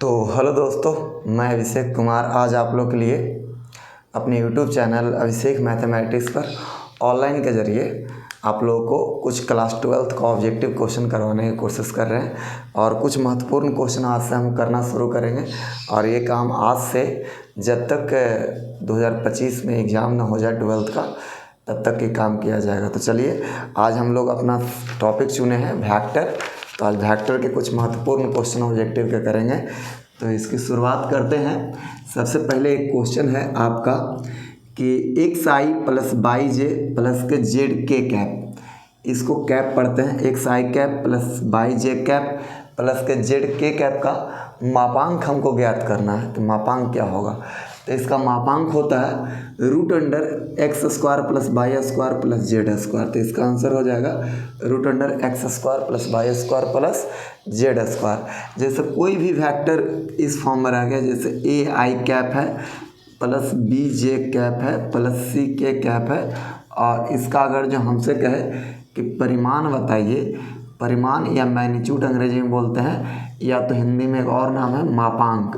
तो हेलो दोस्तों, मैं अभिषेक कुमार आज आप लोग के लिए अपने यूट्यूब चैनल अभिषेक मैथमेटिक्स पर ऑनलाइन के ज़रिए आप लोगों को कुछ क्लास 12th का ऑब्जेक्टिव क्वेश्चन करवाने की कोशिश कर रहे हैं और कुछ महत्वपूर्ण क्वेश्चन आज से हम करना शुरू करेंगे। और ये काम आज से जब तक 2025 में एग्ज़ाम ना हो जाए 12th का तब तक ये काम किया जाएगा। तो चलिए आज हम लोग अपना टॉपिक चुने हैं वेक्टर। तो आज वेक्टर के कुछ महत्वपूर्ण क्वेश्चन ऑब्जेक्टिव के करेंगे। तो इसकी शुरुआत करते हैं। सबसे पहले एक क्वेश्चन है आपका कि x i plus y j plus k z के कैप, इसको कैप पढ़ते हैं। एक्स आई कैप प्लस बाई जे कैप प्लस के जेड के कैप का मापांक हमको ज्ञात करना है। तो मापांक क्या होगा? तो इसका मापांक होता है root under x square plus y square plus z square. तो इसका आंसर हो जाएगा root under x square plus y square plus z square. जैसे कोई भी वेक्टर इस फॉर्म में रह गया, जैसे ए आई कैप है प्लस बी जे कैप है प्लस सी के कैप है, और इसका अगर जो हमसे कहे कि परिमाण बताइए, परिमाण या मैग्नीट्यूड अंग्रेजी में बोलते हैं, या तो हिंदी में एक और नाम है मापांक।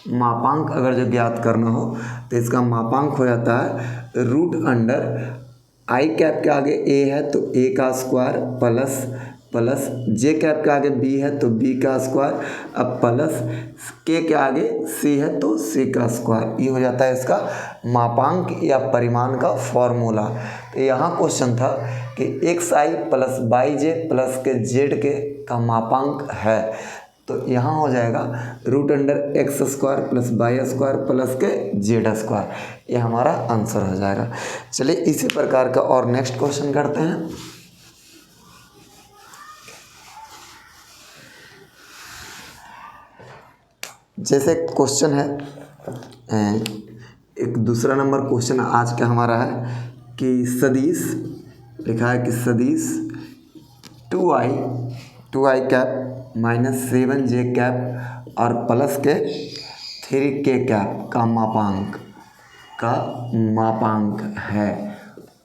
मापांक अगर जो ज्ञात करना हो तो इसका मापांक हो जाता है रूट अंडर आई कैप के आगे ए है तो ए का स्क्वायर प्लस जे कैप के आगे बी है तो बी का स्क्वायर, अब प्लस के आगे सी है तो सी का स्क्वायर। ये हो जाता है इसका मापांक या परिमाण का फॉर्मूला। तो यहाँ क्वेश्चन था कि x i plus y j plus k z के का मापांक है, तो यहाँ हो जाएगा root under x square plus y square plus k z square. ये हमारा आंसर हो जाएगा। चलिए इसी प्रकार का और नेक्स्ट क्वेश्चन करते हैं। जैसे क्वेश्चन है, एक दूसरा नंबर क्वेश्चन आज का हमारा है कि सदिश लिखा है कि सदिश 2i cap minus 7j cap और प्लस के 3k कैप का मापांक है।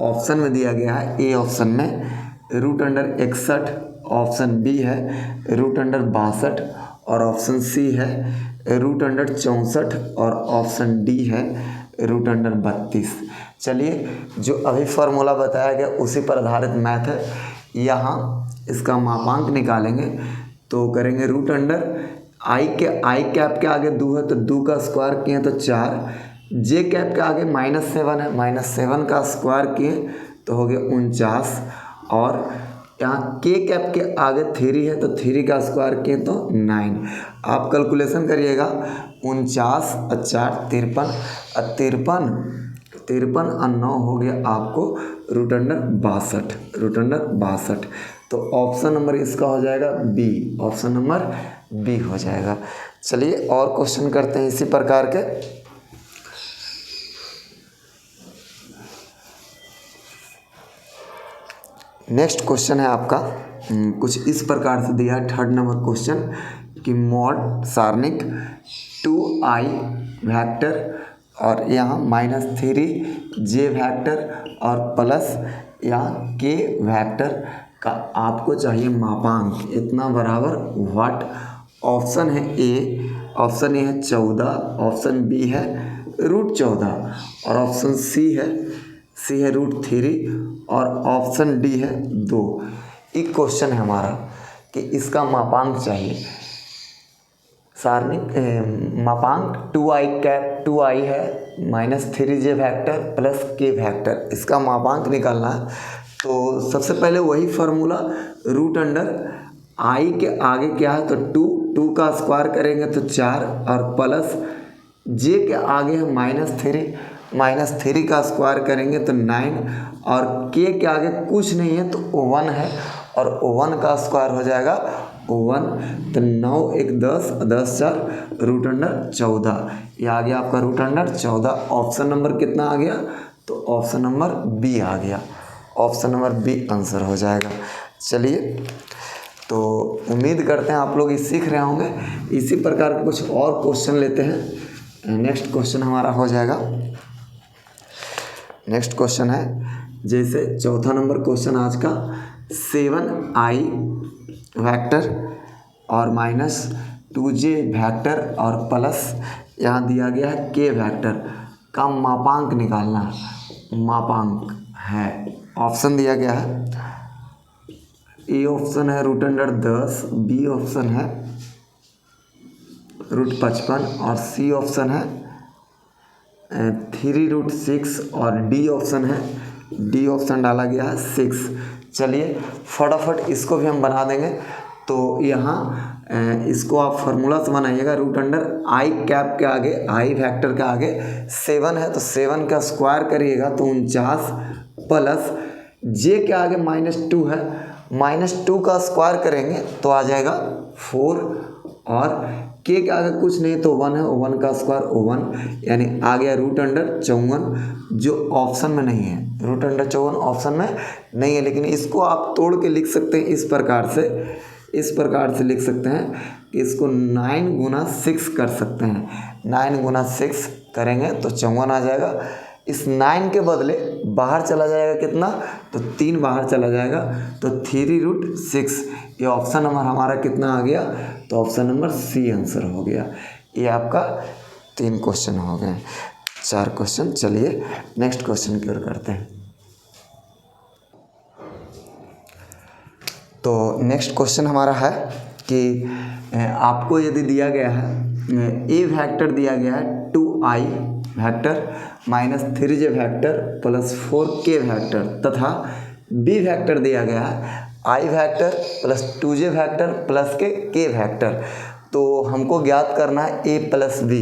ऑप्शन में दिया गया है, ए ऑप्शन में रूट अंडर 61, ऑप्शन बी है रूट अंडर 62 और ऑप्शन सी है रूट अंडर 64 और ऑप्शन डी है रूट अंडर 32। चलिए जो अभी फार्मूला बताया गया उसी पर आधारित मैथ है। यहाँ इसका मापांक निकालेंगे तो करेंगे रूट अंडर आई कैप के आगे 2 है तो 2 का स्क्वायर किए तो 4, जे कैप के आगे -7 है, -7 का स्क्वायर किए तो हो गया 49, और यहाँ के कैप के आगे 3 है तो 3 का स्क्वायर किए तो 9। आप कैलकुलेशन करिएगा 49 और 4 53 और 9 हो गया आपको रूट अंडर 62। तो ऑप्शन नंबर इसका हो जाएगा बी, ऑप्शन नंबर बी हो जाएगा। चलिए और क्वेश्चन करते हैं इसी प्रकार के। नेक्स्ट क्वेश्चन है आपका कुछ इस प्रकार से दिया है, थर्ड नंबर क्वेश्चन कि मॉड सारणिक 2i वेक्टर और यहाँ -3j वेक्टर और प्लस यहाँ k वेक्टर का आपको चाहिए मापांक इतना बराबर व्हाट। ऑप्शन है ए, ऑप्शन ए है 14, ऑप्शन बी है रूट 14 और ऑप्शन सी है रूट 3 और ऑप्शन डी है 2। एक क्वेश्चन है हमारा कि इसका मापांक चाहिए। सारणिक मापांक 2i है -3j vector plus k vector, इसका मापांक निकालना है। तो सबसे पहले वही फार्मूला रूट अंडर आई के आगे क्या है तो 2 का स्क्वायर करेंगे तो 4 और प्लस जे के आगे है -3 का स्क्वायर करेंगे तो 9 और के आगे कुछ नहीं है तो 1 है और 1 का स्क्वायर हो जाएगा 1, तो 9 1 10 10 4 रूट अंडर 14। ये आ गया आपका रूट अंडर 14। ऑप्शन नंबर कितना आ गया? तो ऑप्शन नंबर बी आ गया, ऑप्शन नंबर बी आंसर हो जाएगा। चलिए तो उम्मीद करते हैं आप लोग ये सीख रहे होंगे। इसी प्रकार के कुछ और क्वेश्चन लेते हैं। नेक्स्ट क्वेश्चन हमारा हो जाएगा, नेक्स्ट क्वेश्चन है जैसे चौथा नंबर क्वेश्चन आज का 7i वेक्टर और 2j वेक्टर और प्लस यहाँ दिया गया है k वेक्टर का मापांक निकालना है। मापांक है, ऑप्शन दिया गया है, ए ऑप्शन है √10, बी ऑप्शन है √55 और सी ऑप्शन है 3√6 और डी ऑप्शन है, डी ऑप्शन डाला गया है 6। चलिए फटाफट इसको भी हम बना देंगे। तो यहाँ इसको आप फार्मूला से बनाइएगा, √i कैप के आगे, i वेक्टर के आगे 7 है तो 7 का स्क्वायर करिएगा तो 49 प्लस j के आगे -2 है, -2 का स्क्वायर करेंगे तो आ जाएगा 4 और k के आगे कुछ नहीं तो 1 है, 1 का स्क्वायर 1 यानी आ गया √54 जो ऑप्शन में नहीं है। √54 ऑप्शन में नहीं है, लेकिन इसको आप तोड़ के लिख सकते हैं इस प्रकार से लिख सकते हैं कि इसको 9 गुना 6 कर सकते हैं। 9 गुना 6 करेंगे तो 54 आ जाएगा। इस 9 के बदले बाहर चला जाएगा कितना, तो 3 बाहर चला जाएगा तो 3√6। ये ऑप्शन नंबर हमारा कितना आ गया, तो ऑप्शन नंबर सी आंसर हो गया। ये आपका 3 क्वेश्चन हो गए, 4 क्वेश्चन। चलिए नेक्स्ट क्वेश्चन की ओर करते हैं। तो नेक्स्ट क्वेश्चन हमारा है कि आपको यदि दिया गया है ए वेक्टर दिया गया है 2i vector -3j vector plus 4k vector तथा बी वेक्टर दिया गया है i vector plus 2j vector plus k vector. तो हमको ज्ञात करना है a plus b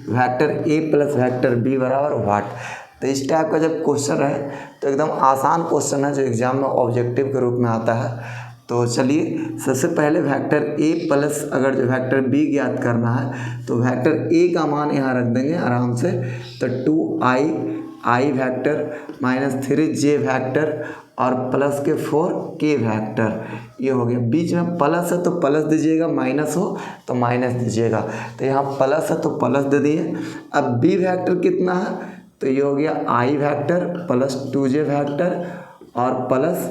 vector a plus vector b बराबर व्हाट। तो इस टाइप का जब क्वेश्चन रहे तो एकदम आसान क्वेश्चन है जो एग्जाम में ऑब्जेक्टिव के रूप में आता है। तो चलिए सबसे पहले वेक्टर a प्लस अगर जो वेक्टर b ज्ञात करना है तो वेक्टर a का मान यहाँ रख देंगे आराम से। तो 2i वेक्टर -3j वेक्टर और प्लस के 4k वेक्टर, ये हो गया। बीच में प्लस है तो प्लस दीजिएगा, माइनस हो तो माइनस दीजिएगा। तो यहाँ प्लस है तो प्लस दे दिए। अब b वेक्टर कितना है, तो ये हो गया i vector plus 2j vector और प्लस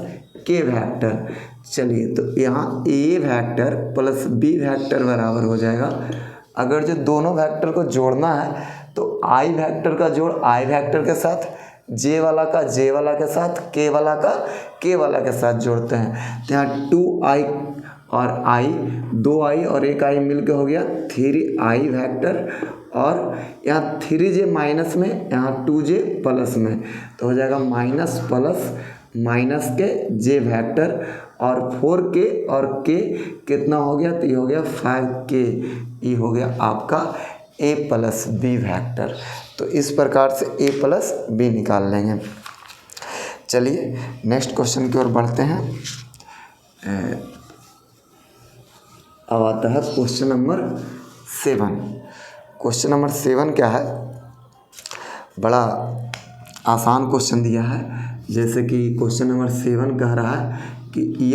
k वेक्टर। चलिए तो यहाँ a vector plus b vector बराबर हो जाएगा। अगर जो दोनों वेक्टर को जोड़ना है तो i वेक्टर का जोड़ i वेक्टर के साथ, j वाला का j वाला के साथ, k वाला का k वाला के साथ जोड़ते हैं। तो यहाँ 2i और i, 2i और 1i मिल के हो गया 3i वेक्टर और यहाँ 3j माइनस में, यहाँ 2j प्लस में, तो हो जाएगा माइनस प्लस माइनस के j वेक्टर और 4k और k कितना हो गया, तो ये हो गया 5k। ये हो गया आपका a प्लस b वेक्टर। तो इस प्रकार से a प्लस b निकाल लेंगे। चलिए नेक्स्ट क्वेश्चन की ओर बढ़ते हैं। अब आता है क्वेश्चन नंबर 7। क्वेश्चन नंबर 7 क्या है, बड़ा आसान क्वेश्चन दिया है। जैसे कि क्वेश्चन नंबर 7 कह रहा है कि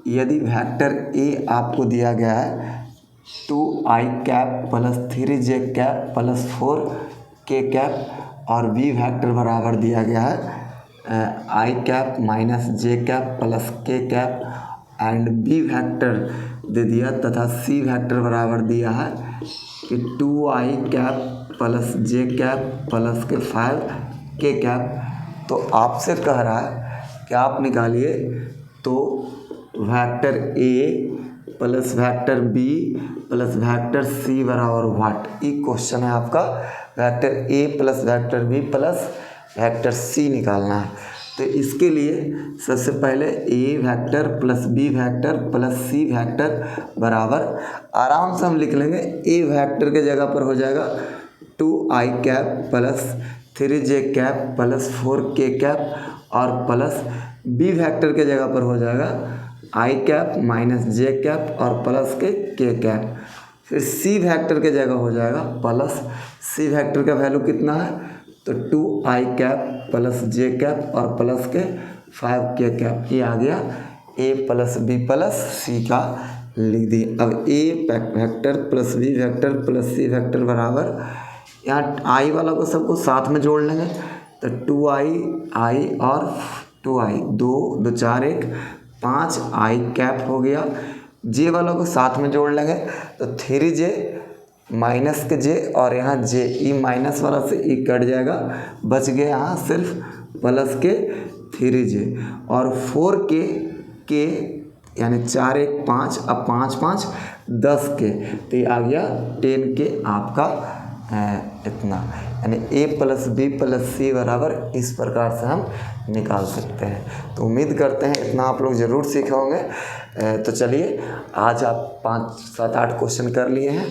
यदि वेक्टर a आपको दिया गया है 2i cap plus 3j cap plus 4k cap और b वेक्टर बराबर दिया गया है i cap minus j cap plus k cap and b vector दे दिया तथा c वेक्टर बराबर दिया है कि 2i cap plus j cap plus के 5k कैप। तो आपसे कह रहा है कि आप निकालिए तो vector a plus vector b plus vector c बराबर व्हाट। ये क्वेश्चन है आपका, vector a plus vector b plus vector c निकालना है। तो इसके लिए सबसे पहले a vector plus b vector plus c vector बराबर, आराम से हम लिख लेंगे। a वेक्टर के जगह पर हो जाएगा 2i cap plus 3j cap plus 4k cap और प्लस b वेक्टर के जगह पर हो जाएगा i cap minus j cap और प्लस के k कैप। फिर c वेक्टर के जगह हो जाएगा प्लस c वेक्टर का वैल्यू कितना है, तो 2i cap plus j cap और प्लस के 5k कैप। ये आ गया a plus b plus c का लिख दिए। अब a vector plus b vector plus c vector बराबर, यहाँ i वाला को सबको साथ में जोड़ लेंगे तो 2i और 2i, 2 2 4 1 5i कैप हो गया जे वालों को साथ में जोड़ लेंगे तो 3j माइनस के जे और यहाँ जे, ई माइनस वाला से ई कट जाएगा, बच गया यहाँ सिर्फ प्लस के 3j। और 4k यानी 4 1 5, अब 5 5 10 के, तो ये आ गया 10 के आपका इतना, यानी a प्लस बी प्लस सी बराबर इस प्रकार से हम निकाल सकते हैं। तो उम्मीद करते हैं इतना आप लोग ज़रूर सीखे होंगे। तो चलिए आज आप 5 7 8 क्वेश्चन कर लिए हैं।